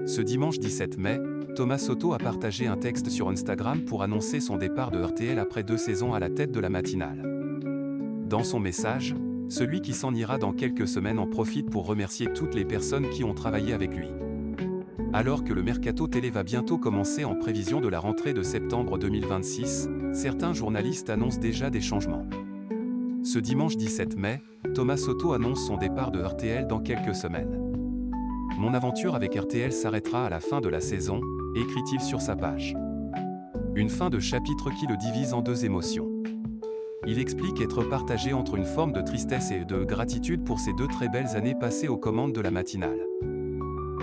Ce dimanche 17 mai, Thomas Soto a partagé un texte sur Instagram pour annoncer son départ de RTL après 2 saisons à la tête de la matinale. Dans son message, celui qui s'en ira dans quelques semaines en profite pour remercier toutes les personnes qui ont travaillé avec lui. Alors que le mercato télé va bientôt commencer en prévision de la rentrée de septembre 2026, certains journalistes annoncent déjà des changements. Ce dimanche 17 mai, Thomas Soto annonce son départ de RTL dans quelques semaines. « Mon aventure avec RTL s'arrêtera à la fin de la saison », écrit-il sur sa page. Une fin de chapitre qui le divise en deux émotions. Il explique être partagé entre une forme de tristesse et de gratitude pour ces 2 très belles années passées aux commandes de la matinale.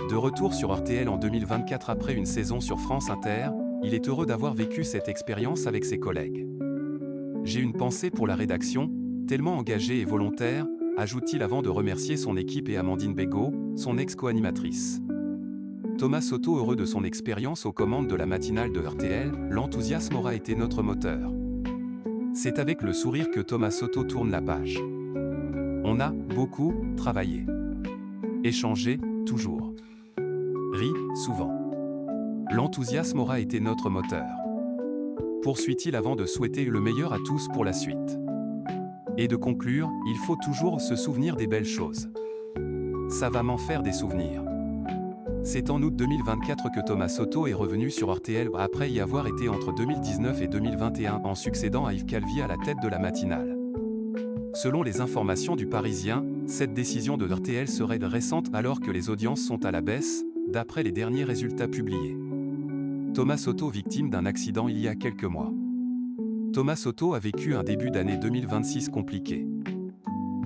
De retour sur RTL en 2024 après une saison sur France Inter, il est heureux d'avoir vécu cette expérience avec ses collègues. « J'ai une pensée pour la rédaction, tellement engagée et volontaire », ajoute-t-il avant de remercier son équipe et Amandine Bégaud, son ex-co-animatrice. Thomas Soto heureux de son expérience aux commandes de la matinale de RTL, l'enthousiasme aura été notre moteur. C'est avec le sourire que Thomas Soto tourne la page. On a beaucoup travaillé. Échangé, toujours. Ri, souvent. L'enthousiasme aura été notre moteur. Poursuit-il avant de souhaiter le meilleur à tous pour la suite. Et de conclure, il faut toujours se souvenir des belles choses. Ça va m'en faire des souvenirs. C'est en août 2024 que Thomas Soto est revenu sur RTL après y avoir été entre 2019 et 2021 en succédant à Yves Calvi à la tête de la matinale. Selon les informations du Parisien, cette décision de RTL serait récente alors que les audiences sont à la baisse, d'après les derniers résultats publiés. Thomas Soto victime d'un accident il y a quelques mois. Thomas Soto a vécu un début d'année 2026 compliqué.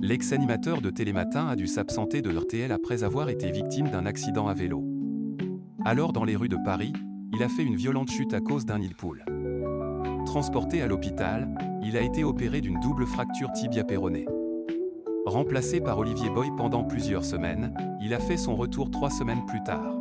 L'ex-animateur de Télématin a dû s'absenter de RTL après avoir été victime d'un accident à vélo. Alors dans les rues de Paris, il a fait une violente chute à cause d'un nid de poule. Transporté à l'hôpital, il a été opéré d'une double fracture tibia-péronée. Remplacé par Olivier Boy pendant plusieurs semaines, il a fait son retour 3 semaines plus tard.